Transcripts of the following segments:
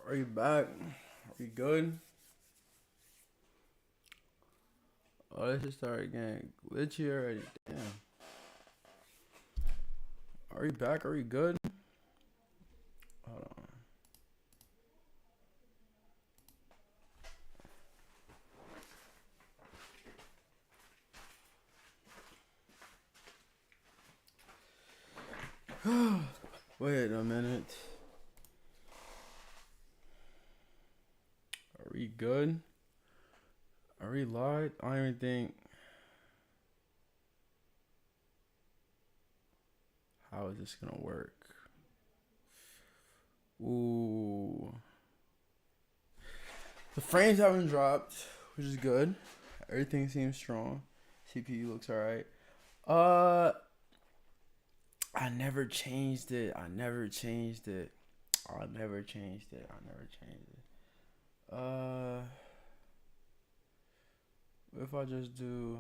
Are you back? Are you good? Oh, let's just start again. Glitchy already. Damn. Are you back? Are you good? Hold on. Wait a minute. Are we good? Are we live? I don't even think. How is this gonna work? Ooh. The frames haven't dropped, which is good. Everything seems strong. CPU looks alright. Uh, I never changed it. I never changed it. I never changed it. I never changed it. If I just do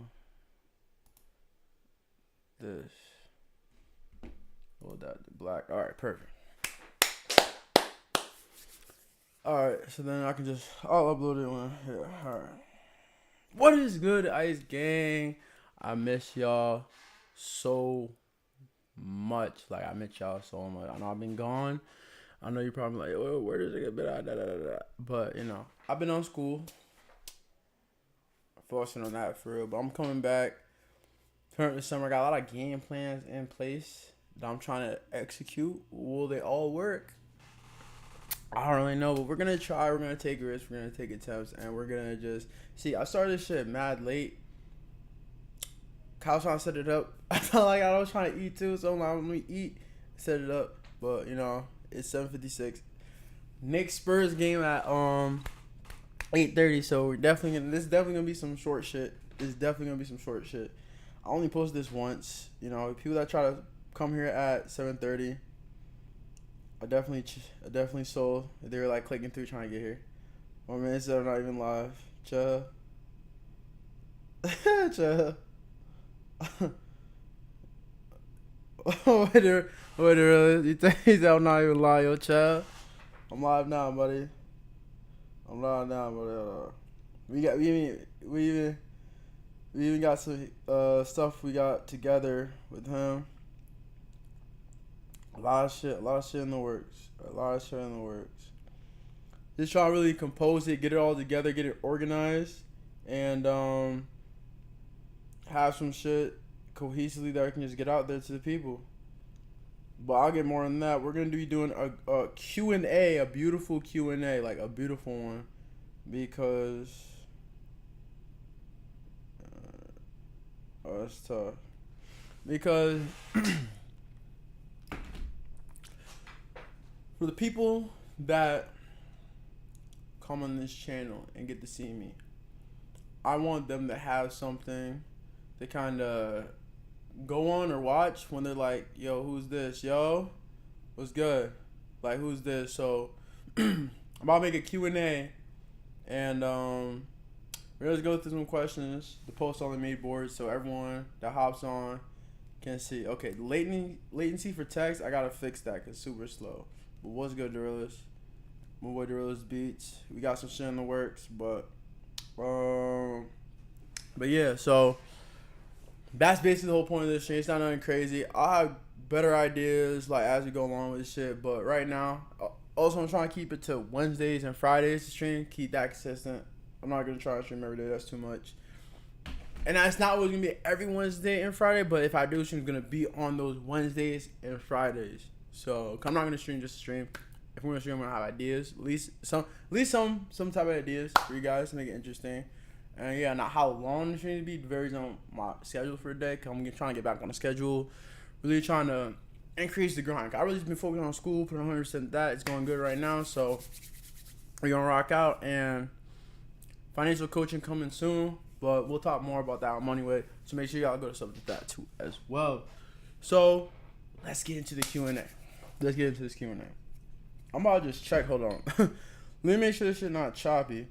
this, hold that to black. All right, perfect. All right, so then I can just I'll upload it when here. All right. What is good, Ice Gang? I miss y'all so much. Like I miss y'all so much. I know I've been gone. I know you're probably like, oh, where does it get bit out? But you know, I've been on school, focusing on that for real. But I'm coming back. Current summer, I got a lot of game plans in place that I'm trying to execute. Will they all work? I don't really know, but we're gonna try. We're gonna take risks. We're gonna take attempts, and we're gonna just see. I started this shit mad late. Kyle trying to set it up. I felt like I was trying to eat too, so I'm like, let me eat, set it up. But you know, it's 7:56. Knicks Spurs game at 8:30. So we're definitely gonna. This is definitely gonna be some short shit. It's definitely gonna be some short shit. I only posted this once. You know, people that try to come here at 7:30. I definitely sold. They were like clicking through trying to get here. My man said I'm not even live. Chuh. Chuh. Wait, really? You think he said I'm not even live, yo, Chuh? I'm live now, buddy. I'm live now, buddy. We got we even got some stuff we got together with him. A lot of shit in the works. A lot of shit in the works. Just try to really compose it, get it all together, get it organized, and have some shit cohesively that I can just get out there to the people. But I'll get more on that. We're gonna be doing a Q&A, a beautiful Q&A, like a beautiful one, because oh, it's tough. Because for the people that come on this channel and get to see me, I want them to have something to kind of go on or watch when they're like, yo, who's this? Yo, what's good? Like, who's this? So, I'm about to make a Q&A, and we're going to go through some questions to post on the made board so everyone that hops on can see. Okay, latency for text, I got to fix that because it's super slow. But what's good, Dorillas? My boy Dorillas Beats. We got some shit in the works, but yeah, so that's basically the whole point of this shit. It's not nothing crazy. I'll have better ideas like as we go along with this shit. But right now, also I'm trying to keep it to Wednesdays and Fridays to stream. Keep that consistent. I'm not gonna try to stream every day. That's too much. And that's not what's gonna be every Wednesday and Friday. But if I do stream, it's gonna be on those Wednesdays and Fridays. So I'm not gonna stream just to stream. If we're gonna stream, I'm gonna have ideas. At least some type of ideas for you guys to make it interesting. And yeah, not how long the stream to be varies on my schedule for the day. Cause I'm trying to get back on the schedule. Really trying to increase the grind. I really just been focusing on school, putting 100% that. It's going good right now. So we're gonna rock out, and financial coaching coming soon. But we'll talk more about that on Moneyway. So make sure y'all go to something like that too as well. So let's get into the Q&A. Let's get into this Q&A. I'm about to just check. Hold on. Let me make sure this shit not choppy.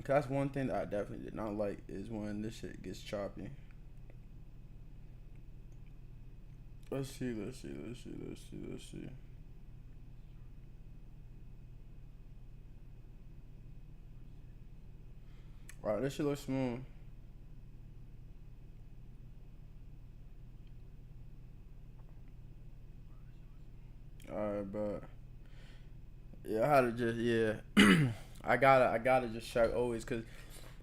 Cause that's one thing that I definitely did not like is when this shit gets choppy. Let's see. Wow, this shit looks smooth. Alright, but yeah, I had to just I gotta just check always because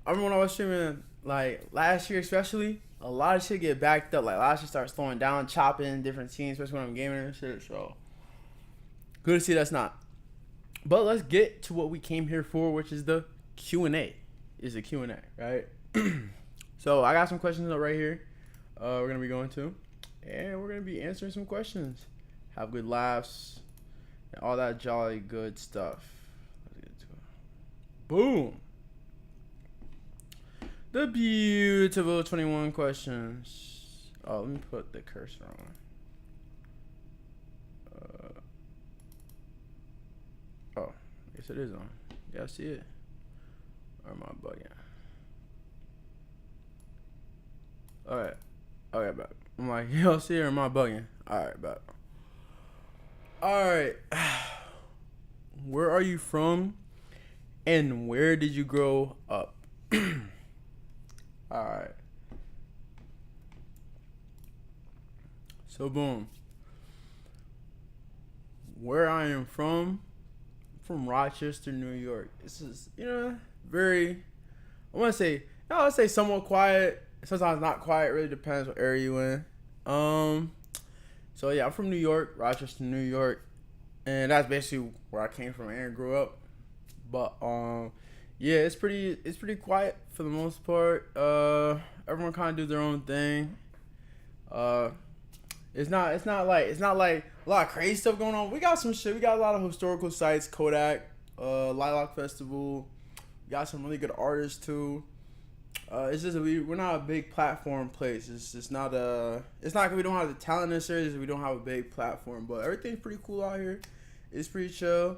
I remember when I was streaming like last year especially, a lot of shit get backed up. Like last year starts slowing down, chopping different scenes, especially when I'm gaming and shit. So good to see that's not. But let's get to what we came here for, which is the Q&A. Is the Q&A, right? So I got some questions up right here. We're gonna be going to, and we're gonna be answering some questions. Have good laughs, and all that jolly good stuff. Let's get to it. Boom. The beautiful 21 questions. Oh, let me put the cursor on. Oh, I guess it is on. Yeah, I see it. Or am I bugging? Alright. Okay, back. I'm like, y'all see it or am I bugging? Alright, back. Alright. Where are you from? And where did you grow up? Alright. So boom. Where I am from Rochester, New York. This is, very I would say somewhat quiet. Sometimes not quiet, really depends what area you in. So yeah, I'm from New York, Rochester, New York. And that's basically where I came from and grew up. But yeah, it's pretty quiet for the most part. Everyone kind of do their own thing. It's not like a lot of crazy stuff going on. We got some shit. We got a lot of historical sites, Kodak, Lilac Festival. We got some really good artists too. It's just we're not a big platform place. It's not like we don't have the talent necessarily. We don't have a big platform, but everything's pretty cool out here. It's pretty chill.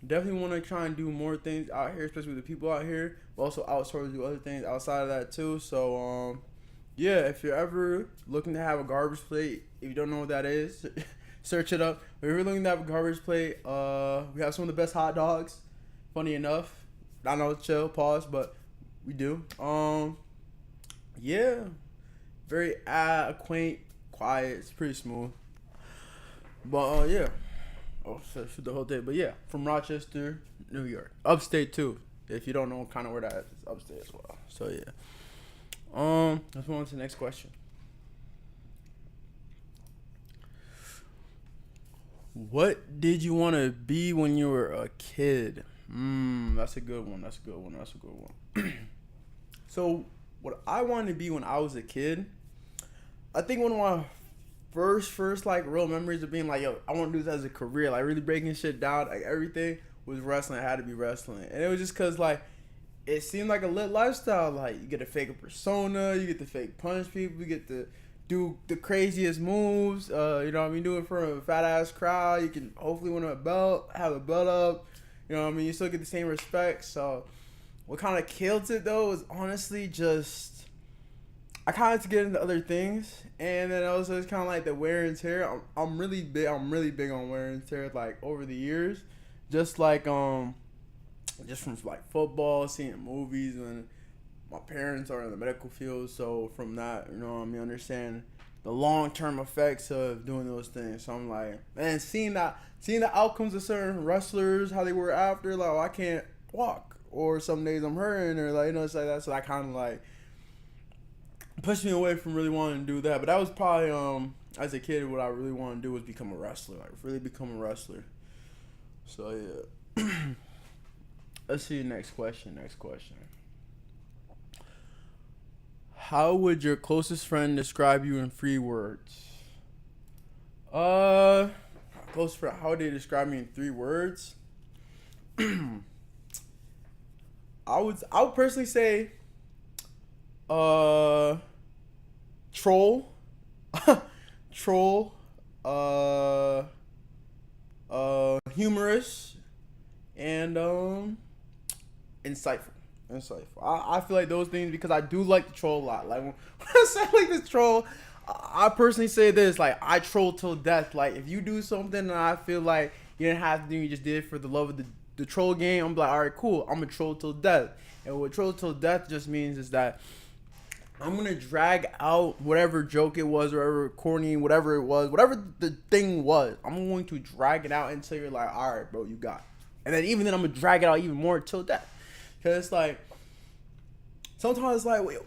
Definitely want to try and do more things out here, especially with the people out here. But also outsource, do other things outside of that too. So yeah, if you're ever looking to have a garbage plate, if you don't know what that is, search it up. If you're looking to have a garbage plate, we have some of the best hot dogs. Funny enough, I know, chill, pause, but we do. Yeah, very quaint, quiet. It's pretty smooth. But yeah, shoot the whole day. But yeah, from Rochester, New York, upstate too. If you don't know kind of where that is, it's upstate as well. So yeah. Let's move on to the next question. What did you want to be when you were a kid? That's a good one. So, what I wanted to be when I was a kid, I think one of my first like real memories of being like, yo, I want to do this as a career, like really breaking shit down, like everything was wrestling. It had to be wrestling, and it was just cause like it seemed like a lit lifestyle. Like you get to fake a persona, you get to fake punch people, you get to do the craziest moves. You know what I mean? Do it for a fat ass crowd. You can hopefully win a belt, have a belt up. You know what I mean? You still get the same respect. So what kind of killed it though was honestly just I kind of had to get into other things, and then also it's kind of like the wear and tear. I'm really big on wear and tear. Like over the years, just like just from like football, seeing movies, and my parents are in the medical field, so from that, you know what I mean, understand the long term effects of doing those things. So I'm like, man, seeing the outcomes of certain wrestlers, how they were after, like, oh, I can't walk, or some days I'm hurting, or like, it's like that. So I kind of like pushed me away from really wanting to do that. But that was probably as a kid, what I really wanted to do was become a wrestler, like really become a wrestler. So yeah. Let's see. Next question. How would your closest friend describe you in 3 words? Close friend. How would they describe me in 3 words? I would personally say, troll, humorous, and insightful. I feel like those things, because I do like to troll a lot. Like when I say like this troll, I personally say this, like I troll till death. Like if you do something and I feel like you didn't have to do, you just did it for the love of the troll game, I'm like, all right, cool. I'm gonna troll till death. And what troll till death just means is that I'm gonna drag out whatever joke it was, whatever corny, whatever it was, whatever the thing was. I'm going to drag it out until you're like, all right, bro, you got it. And then even then, I'm gonna drag it out even more till death. Cause it's like sometimes it's like, wait,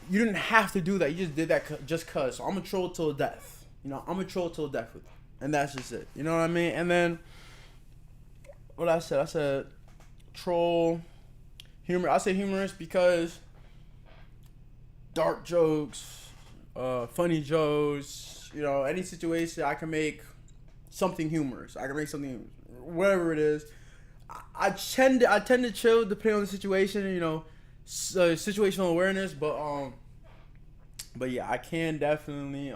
you didn't have to do that. You just did that just cause. So I'm gonna troll till death. You know, I'm gonna troll till death with it, and that's just it. You know what I mean? And then what I said troll, humor. I say humorous because dark jokes, funny jokes. You know, any situation I can make something humorous. I can make something, whatever it is. I tend to chill depending on the situation. You know, situational awareness, but yeah, I can definitely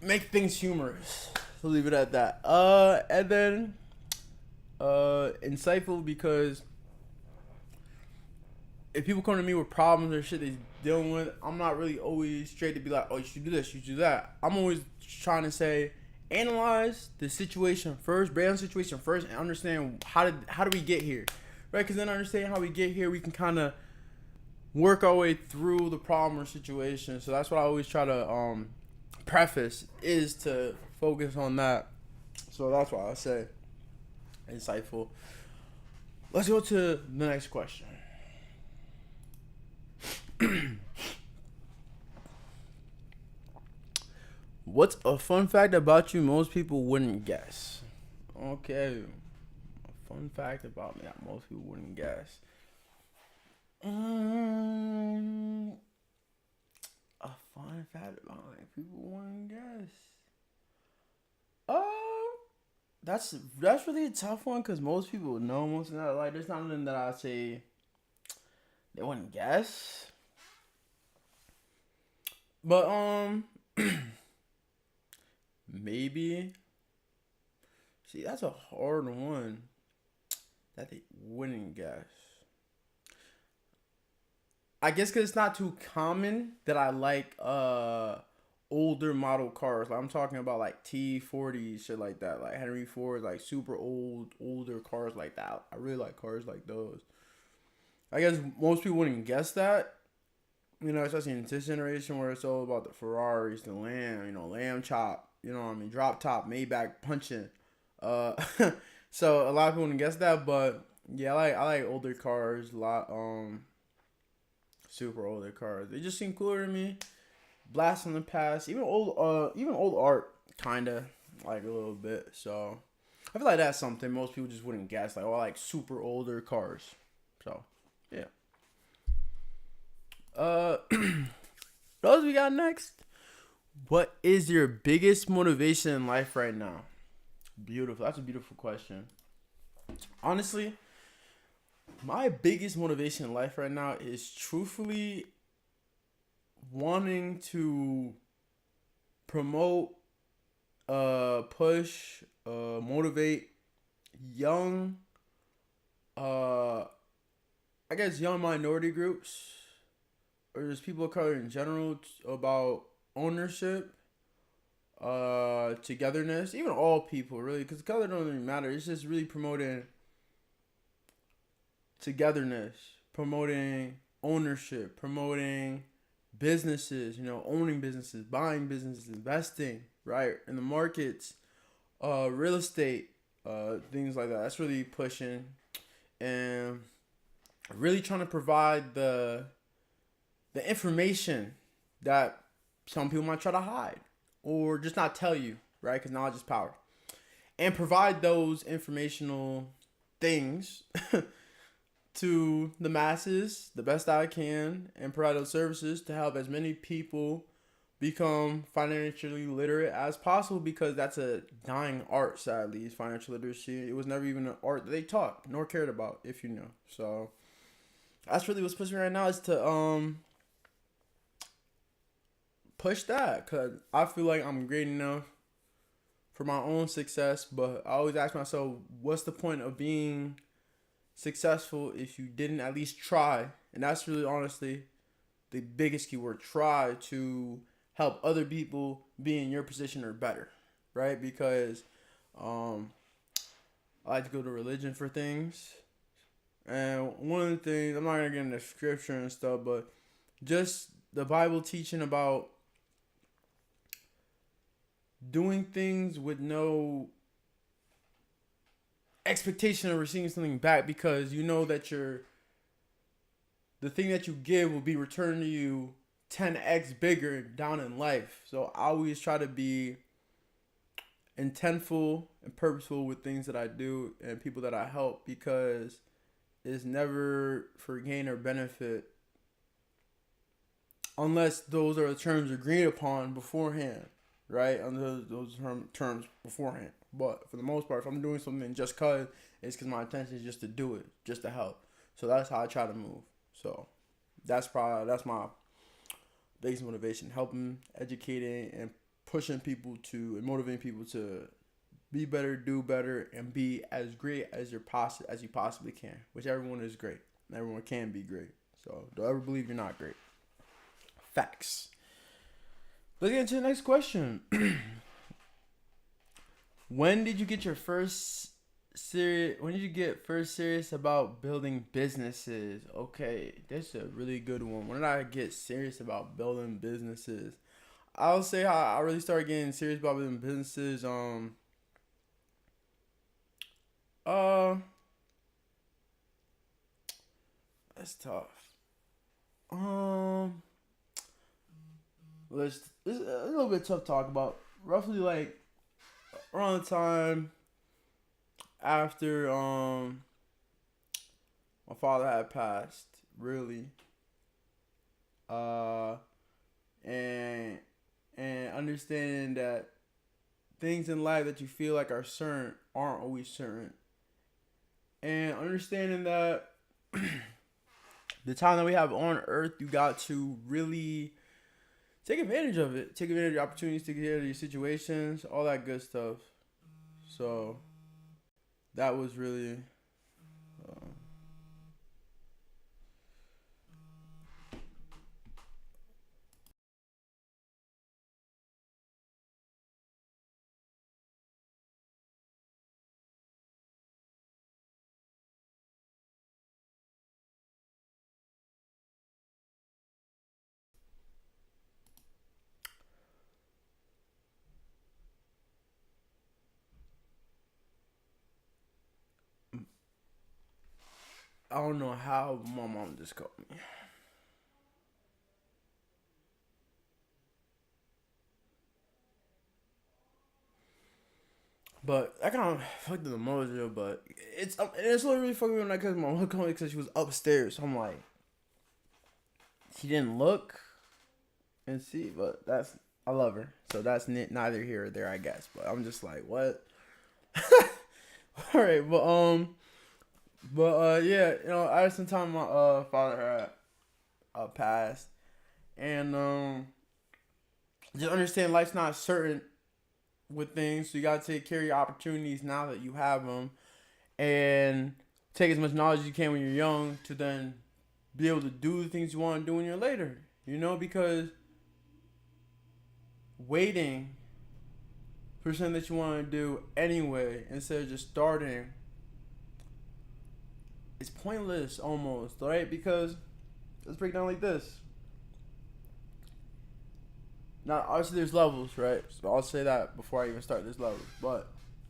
make things humorous. So leave it at that. And then insightful because if people come to me with problems or shit they're dealing with, I'm not really always straight to be like, oh, you should do this, you should do that. I'm always trying to say, analyze the situation first, break down the situation first, and understand how do we get here, right? Because then understanding how we get here, we can kind of work our way through the problem or situation. So that's what I always try to preface, is to focus on that. So that's why I say insightful. Let's go to the next question. What's a fun fact about you most people wouldn't guess? Okay, a fun fact about me that most people wouldn't guess. A fun fact about me people wouldn't guess. That's really a tough one because most people know most of that. Like, there's not nothing that I say they wouldn't guess. But maybe. See, that's a hard one that they wouldn't guess. I guess because it's not too common that I like older model cars. Like, I'm talking about like T40 shit like that, like Henry Ford, like super older cars like that. I really like cars like those. I guess most people wouldn't guess that. You know, especially in this generation where it's all about the Ferraris, the lamb chop, you know what I mean, drop top, Maybach punching. Uh, so a lot of people wouldn't guess that, but yeah, I like older cars a lot. Super older cars. They just seem cooler to me. Blast from the past, even old art, kinda like a little bit. So I feel like that's something most people just wouldn't guess. Like, oh, I like super older cars. So yeah. Those we got next. What is your biggest motivation in life right now? Beautiful. That's a beautiful question. Honestly, my biggest motivation in life right now is truthfully wanting to promote, push, motivate young, I guess young minority groups or just people of color in general about ownership, togetherness, even all people really, because color don't really matter. It's just really promoting togetherness, promoting ownership, promoting businesses, owning businesses, buying businesses, investing, right, in the markets, real estate, things like that. That's really pushing and really trying to provide the information that some people might try to hide or just not tell you, right? Because knowledge is power. And provide those informational things to the masses the best I can and provide those services to help as many people become financially literate as possible, because that's a dying art, sadly, is financial literacy. It was never even an art that they taught nor cared about, if you know. So that's really what's pushing me right now, is to push that, because I feel like I'm great enough for my own success, but I always ask myself, what's the point of being successful if you didn't at least try? And that's really honestly the biggest keyword: try to help other people be in your position or better, right? Because I like to go to religion for things. And one of the things, I'm not gonna get into scripture and stuff, but just the Bible teaching about doing things with no expectation of receiving something back, because you know that the thing that you give will be returned to you 10x bigger down in life. So I always try to be intentful and purposeful with things that I do and people that I help, because it's never for gain or benefit unless those are the terms agreed upon beforehand, right? Under those terms beforehand. But for the most part, if I'm doing something just cause, it's because my intention is just to do it, just to help. So that's how I try to move. So that's my biggest motivation: helping, educating, and pushing people to, and motivating people to be better, do better, and be as great as you possibly can. Which everyone is great. Everyone can be great. So don't ever believe you're not great. Facts. Let's get into the next question. When did you get first serious about building businesses? Okay, that's a really good one. When did I get serious about building businesses? I'll say how I really started getting serious about building businesses. That's tough. Um, it's a little bit tough to talk about. Roughly like around the time after my father had passed, really. Uh, and understanding that things in life that you feel like are certain aren't always certain, and understanding that the time that we have on earth, you got to really take advantage of it. Take advantage of your opportunities, take advantage of your situations, all that good stuff. So that was really. Uh, I don't know how my mom just called me. But I kind of fucked the mojo, but it's literally fucking me because my mom called me because she was upstairs. So I'm like, she didn't look and see, but I love her, so that's neither here or there, I guess. But I'm just like, what? All right, yeah, at some time my father had passed, and just understand life's not certain with things, so you gotta take care of your opportunities now that you have them, and take as much knowledge as you can when you're young to then be able to do the things you want to do when you're later. Because waiting for something that you want to do anyway instead of just starting, it's pointless almost, right? Because let's break down like this. Now, obviously, there's levels, right? So I'll say that before I even start. There's levels, but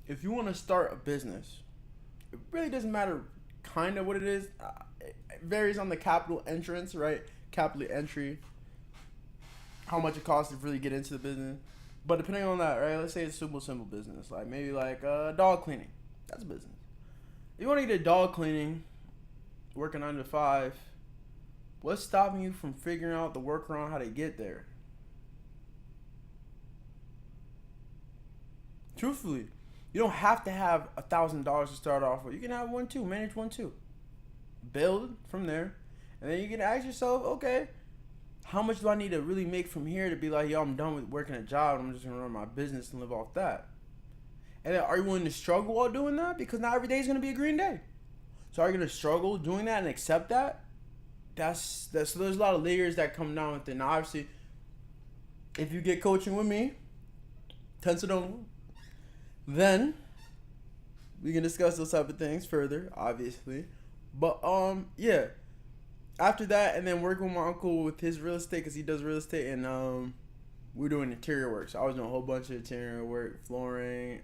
if you want to start a business, it really doesn't matter kind of what it is. It varies on the capital entrance, right? Capital entry, how much it costs to really get into the business. But depending on that, right? Let's say it's a super simple business, like maybe like dog cleaning. That's a business. If you want to get a dog cleaning, working 9 to 5, what's stopping you from figuring out the workaround how to get there? Truthfully, you don't have to have $1,000 to start off with. You can have one too, manage one too. Build from there, and then you can ask yourself, okay, how much do I need to really make from here to be like, yo, I'm done with working a job. I'm just gonna run my business and live off that. And then, are you willing to struggle while doing that? Because not every day is gonna be a green day. So are you gonna struggle doing that and accept that? That's so there's a lot of layers that come down with it. Now, obviously, if you get coaching with me, 10 to 1, then We can discuss those type of things further, obviously. But yeah. After that, and then working with my uncle with his real estate, because he does real estate, and we're doing interior work. So I was doing a whole bunch of interior work, flooring,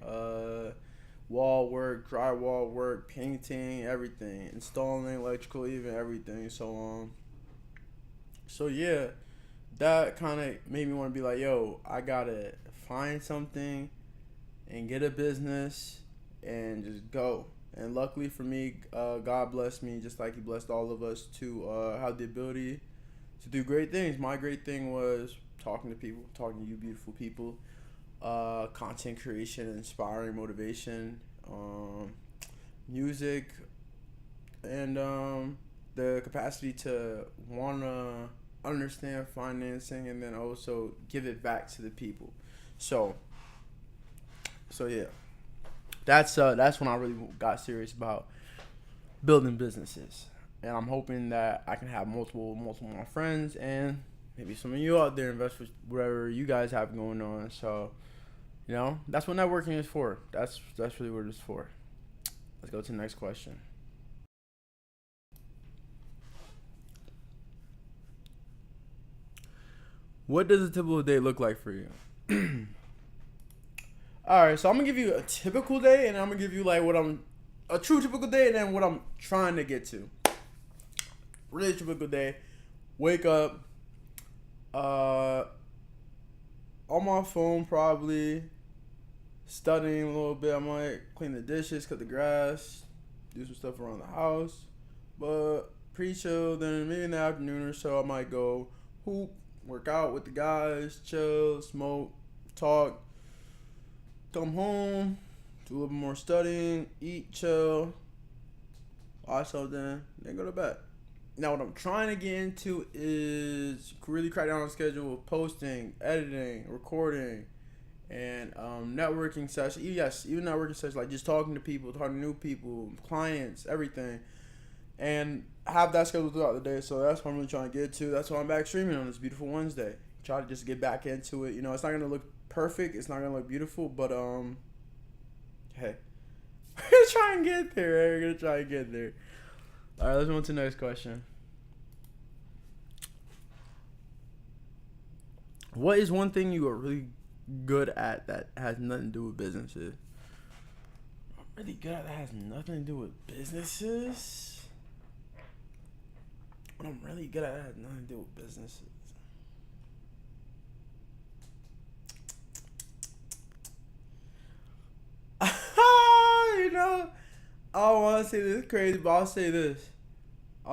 wall work, drywall work, painting, everything, installing electrical, even everything. So yeah, that kind of made me want to be like, yo, I gotta find something and get a business and just go. And luckily for me, God blessed me just like He blessed all of us to have the ability to do great things. My great thing was talking to people, talking to you beautiful people, content creation, inspiring motivation, music, and the capacity to want to understand financing and then also give it back to the people. So yeah. That's when I really got serious about building businesses, and I'm hoping that I can have multiple of my friends and maybe some of you out there invest with whatever you guys have going on. So, that's what networking is for. That's really what it's for. Let's go to the next question. What does a typical day look like for you? All right, so I'm gonna give you a typical day, and I'm gonna give you like a true typical day, and then what I'm trying to get to. Really typical day. Wake up. On my phone probably. Studying a little bit. I might clean the dishes, cut the grass, do some stuff around the house. But pretty chill. Then maybe in the afternoon or so, I might go hoop, work out with the guys, chill, smoke, talk. Come home, do a little bit more studying, eat, chill, watch something, then go to bed. Now, what I'm trying to get into is really crack down on the schedule of posting, editing, recording, and networking sessions. Yes, even networking sessions, like just talking to people, talking to new people, clients, everything. And have that schedule throughout the day. So that's what I'm really trying to get to. That's why I'm back streaming on this beautiful Wednesday. Try to just get back into it. It's not going to look perfect, it's not gonna look beautiful, but hey, we're gonna try and get there. All right, let's move on to the next question. What is one thing you are really good at that has nothing to do with businesses? I'm really good at that has nothing to do with businesses. What I'm really good at that has nothing to do with businesses. I don't want to say this crazy, but I'll say this. I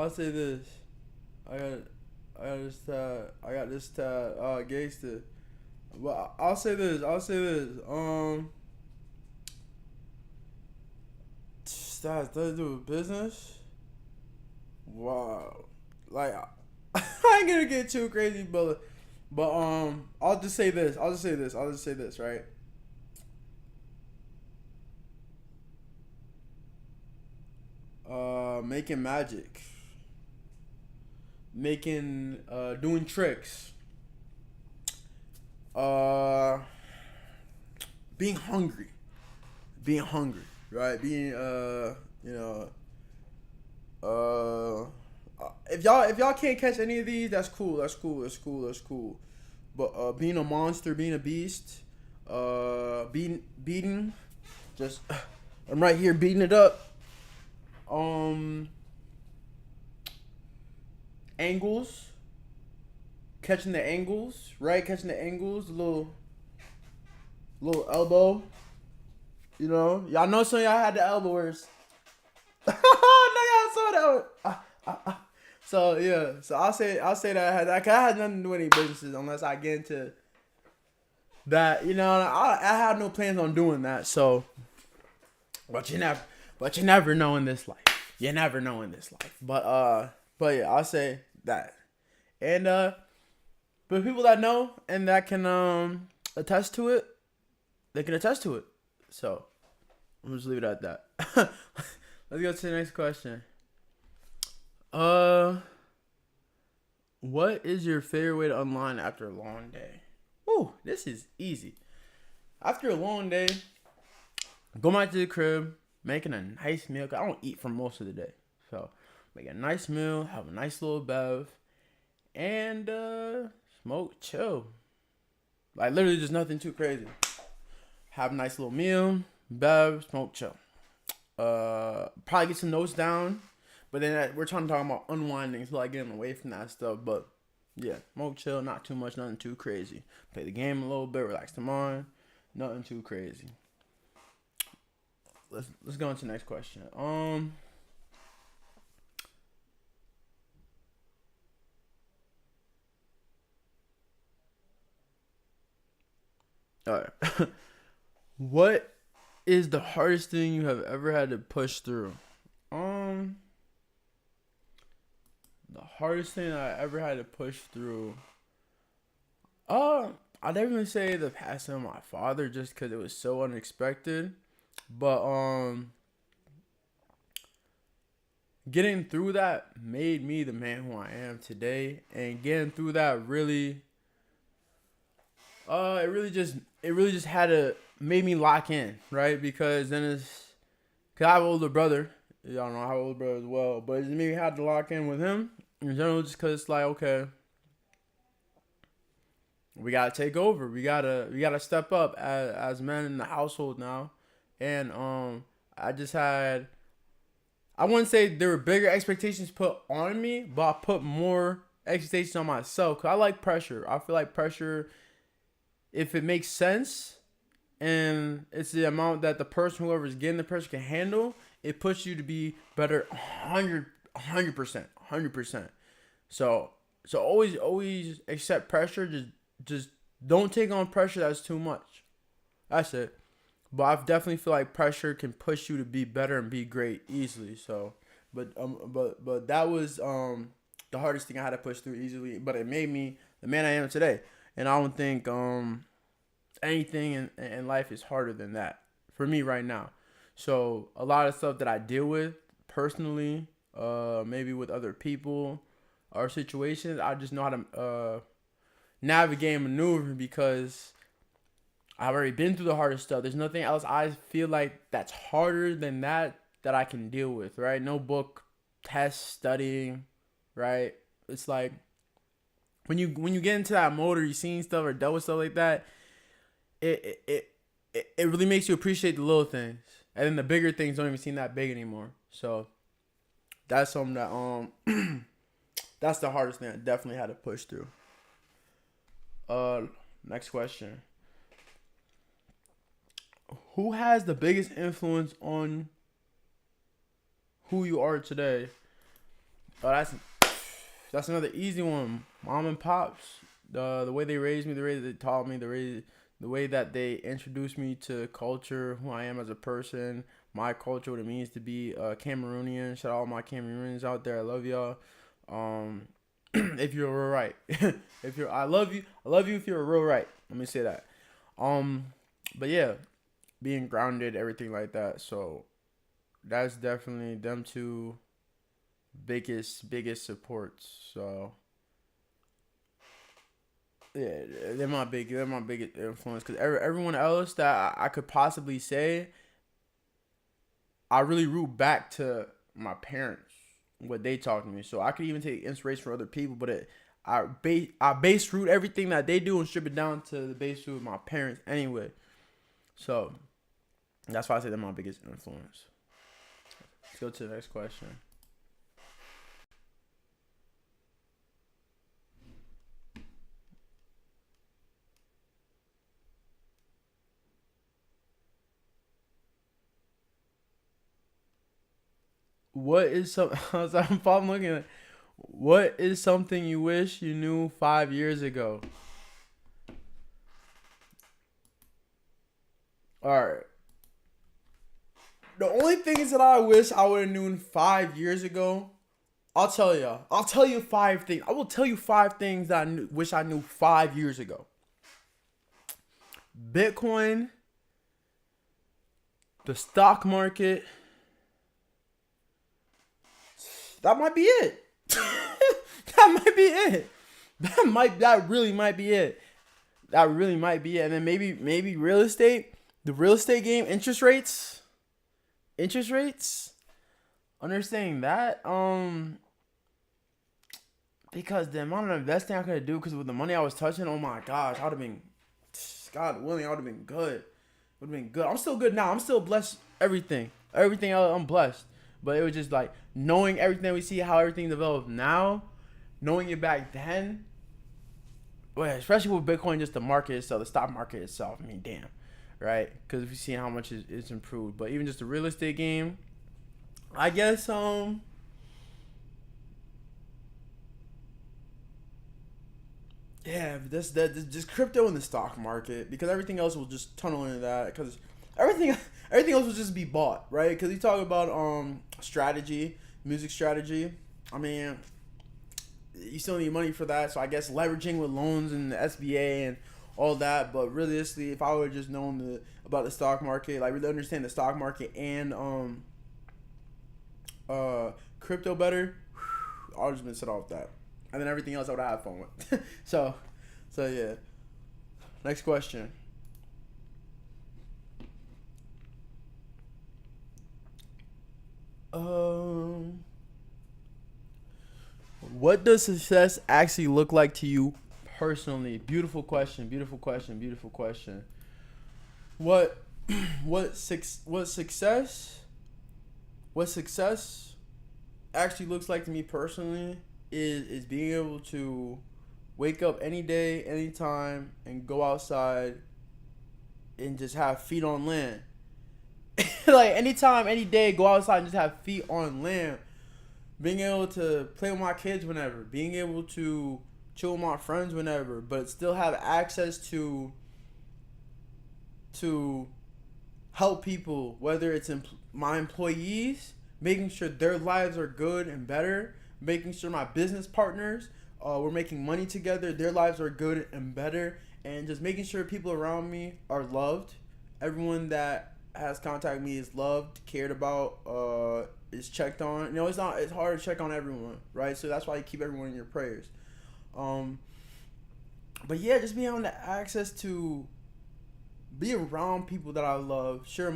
got this gangster. But I'll say this. That has nothing to do with business. Wow. Like, I ain't gonna get too crazy, but I'll just say this, right? Making magic, doing tricks, being hungry, right? If y'all can't catch any of these, that's cool. But being a monster, being a beast, beating, just I'm right here beating it up. Angles, catching the angles, right? Catching the angles, the little elbow. Y'all know some of y'all had the elbow words. No, y'all saw that one. So yeah, I'll say that I had nothing to do with any businesses unless I get into that. I have no plans on doing that. So, but you never know in this life. But yeah, I'll say that. And but people that know and that can attest to it, they can attest to it. So I'm just leave it at that. Let's go to the next question. What is your favorite way to unwind after a long day? Ooh, this is easy. After a long day, go back to the crib, making a nice meal. 'Cause I don't eat for most of the day. So make a nice meal, have a nice little bev, and smoke, chill. Like literally just nothing too crazy. Have a nice little meal, bev, smoke, chill. Probably get some notes down. But then we're trying to talk about unwinding, so like getting away from that stuff. But yeah, smoke, chill, not too much, nothing too crazy. Play the game a little bit, relax the mind, nothing too crazy. Let's go into the next question. All right. What is the hardest thing you have ever had to push through? The hardest thing I ever had to push through. I'd definitely say the passing of my father, just because it was so unexpected. But getting through that made me the man who I am today, and getting through that really, it really just had to made me lock in, right? Because then cause I have an older brother. Y'all know I have an older brother as well, but it just made me have to lock in with him in general, just cause it's like, okay, we gotta take over. We gotta step up as men in the household now, and I just had. I wouldn't say there were bigger expectations put on me, but I put more expectations on myself. Cause I like pressure. I feel like pressure, if it makes sense, and it's the amount that the person, whoever's getting the pressure, can handle, it puts you to be better 100%. So always accept pressure. Just don't take on pressure that's too much. That's it. But I definitely feel like pressure can push you to be better and be great easily. So, but that was the hardest thing I had to push through easily. But it made me the man I am today. And I don't think anything in life is harder than that for me right now. So a lot of stuff that I deal with personally, maybe with other people or situations, I just know how to navigate and maneuver, because I've already been through the hardest stuff. There's nothing else I feel like that's harder than that I can deal with, right? No book, test, studying, right? It's like when you get into that mode, or you seeing stuff or dealt with stuff like that, it really makes you appreciate the little things, and then the bigger things don't even seem that big anymore. So that's something that that's the hardest thing I definitely had to push through. Next question. Who has the biggest influence on who you are today? Oh, that's another easy one. Mom and pops. The way they raised me, the way they taught me, the way that they introduced me to culture, who I am as a person, my culture, what it means to be a Cameroonian. Shout out all my Cameroonians out there. I love y'all. If you're real right. I love you if you're real right. Let me say that. But yeah, being grounded, everything like that. So that's definitely them two biggest supports. So yeah, they're my biggest influence, because everyone else that I could possibly say, I really root back to my parents, what they taught me. So I could even take inspiration from other people, but I base root everything that they do and strip it down to the base root of my parents anyway. So that's why I say they're my biggest influence. Let's go to the next question. What is some? I'm looking at. What is something you wish you knew 5 years ago? All right. The only things that I wish I would have known 5 years ago, I'll tell y'all. I'll tell you 5 things. I will tell you 5 things that wish I knew 5 years ago. Bitcoin, the stock market. That might be it. That might be it. That really might be it. That really might be it. And then maybe real estate, the real estate game, interest rates. interest rates, understanding that, because the amount of investing I could do, because with the money I was touching, oh my gosh, I would have been, God willing, I would have been good. Would have been good. I'm still good now. I'm still blessed. Everything else, I'm blessed. But it was just like knowing everything we see, how everything developed now, knowing it back then. Well, especially with Bitcoin, just the market itself, the stock market itself. I mean, damn, right? Because we've seen how much it's improved. But even just the real estate game, I guess yeah, this just crypto in the stock market, because everything else will just tunnel into that, because everything everything else will just be bought, right? Because you talk about strategy, music strategy. I mean, you still need money for that, so I guess leveraging with loans and the SBA and all that. But realistically, if I would have just known about the stock market, like really understand the stock market and crypto better, I would have just been set off that, and then everything else I would have had fun with. so yeah. Next question. Um, what does success actually look like to you personally? Beautiful question. Beautiful question. Beautiful question. What what success what success actually looks like to me personally is being able to wake up any day, anytime, and go outside and just have feet on land. Like anytime, any day, go outside and just have feet on land. Being able to play with my kids whenever, being able to chill with my friends whenever, but still have access to help people, whether it's my employees, making sure their lives are good and better, making sure my business partners, we're making money together, their lives are good and better, and just making sure people around me are loved. Everyone that has contacted me is loved, cared about, is checked on. You know, it's hard to check on everyone, right? So that's why you keep everyone in your prayers. Um, but yeah, just being able to access to be around people that I love, share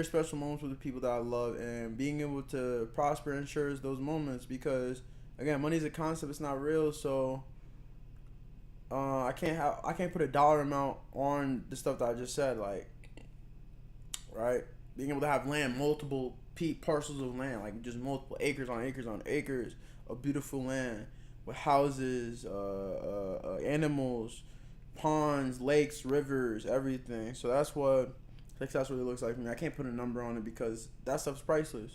special moments with the people that I love, and being able to prosper ensures those moments, because again, money is a concept, it's not real. So I can't put a dollar amount on the stuff that I just said, like, right? Being able to have land, multiple parcels of land, like just multiple acres on acres on acres of beautiful land with houses, animals, ponds, lakes, rivers, everything. So that's what success really looks like for me. I can't put a number on it because that stuff's priceless,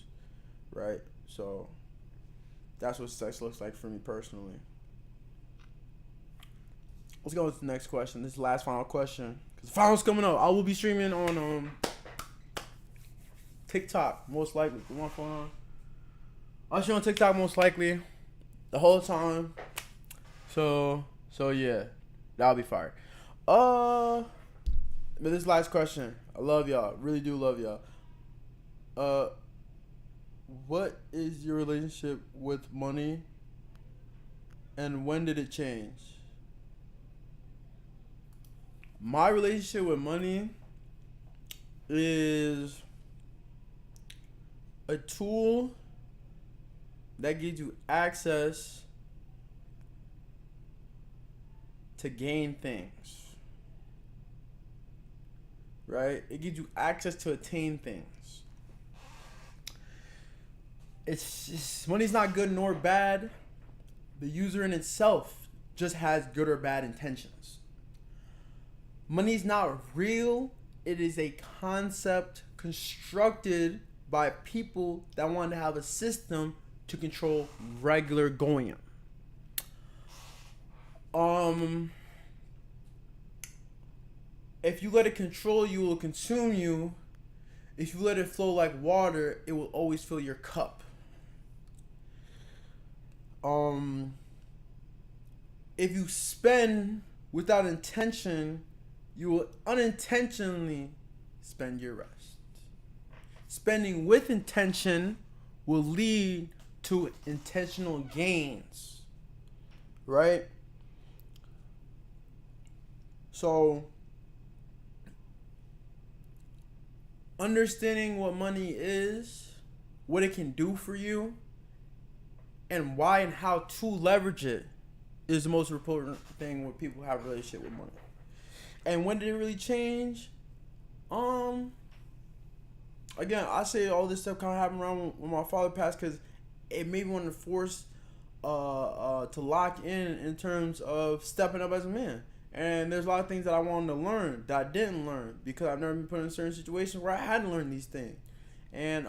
right? So that's what success looks like for me personally. Let's go with the next question. This is the last final question, because the final's coming up. I will be streaming on TikTok, most likely. Put my phone on. I'll stream on TikTok most likely the whole time. So yeah, that'll be fire. But this last question, I love y'all. Really do love y'all. What is your relationship with money, and when did it change? My relationship with money is a tool that gives you access to gain things. Right? It gives you access to attain things. It's just, money's not good nor bad. The user in itself just has good or bad intentions. Money's not real. It is a concept constructed by people that want to have a system to control regular going. If you let it control you, it will consume you. If you let it flow like water, it will always fill your cup. If you spend without intention, you will unintentionally spend your rest. Spending with intention will lead to intentional gains, right? So understanding what money is, what it can do for you, and why and how to leverage it is the most important thing when people have a relationship with money. And when did it really change? Um, Again, I say all this stuff kind of happened around when my father passed because it made me want to force to lock in terms of stepping up as a man. And there's a lot of things that I wanted to learn that I didn't learn because I've never been put in certain situations where I had to learn these things. And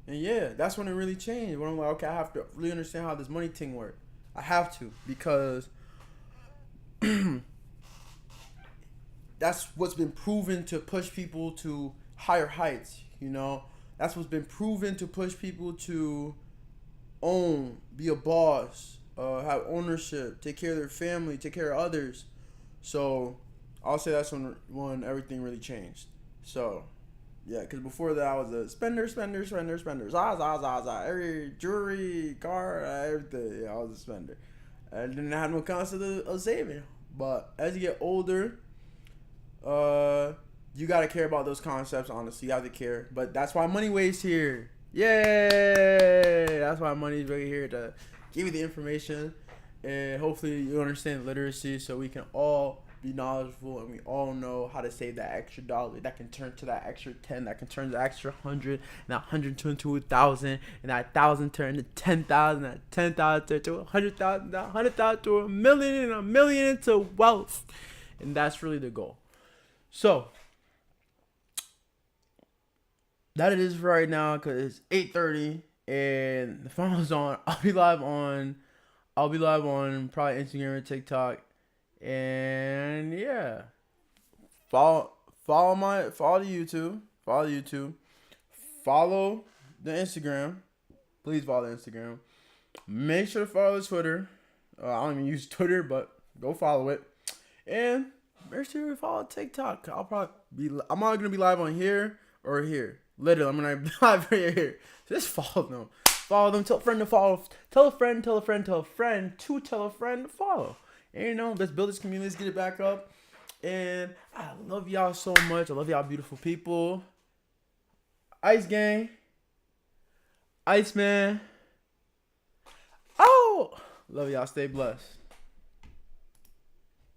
yeah, that's when it really changed. When I'm like, okay, I have to really understand how this money thing works. I have to because that's what's been proven to push people to higher heights. You know, that's what's been proven to push people to own, be a boss, have ownership, take care of their family, take care of others. So I'll say that's when everything really changed. So yeah, because before that I was a spender, every jewelry, car, everything. Yeah, I was a spender. I didn't have no concept of saving. But as you get older, you gotta care about those concepts. Honestly, you have to care. But that's why Money Wave's here. Yay! That's why Money's right here to give you the information, and hopefully you understand literacy, so we can all be knowledgeable and we all know how to save that extra dollar that can turn to that extra 10, that can turn to that extra 100, and that 100 turn to 1,000, and that 1,000 turn to 10,000, that 10,000 turn to 100,000, that 100,000 to 1,000,000, and 1,000,000 into wealth, and that's really the goal. So that it is for right now because it's 8:30 and the finals on. I'll be live on probably Instagram and TikTok. And yeah, follow the YouTube, follow the Instagram. Please follow the Instagram. Make sure to follow the Twitter. I don't even use Twitter, but go follow it. And make sure to follow TikTok. I'm not gonna be live on here or here. Literally, I'm gonna be live right here. So just follow them. Follow them. Tell a friend to follow. Tell a friend to tell a friend to follow. And you know, let's build this community. Let's get it back up. And I love y'all so much. I love y'all beautiful people. Ice Gang. Iceman. Oh! Love y'all. Stay blessed.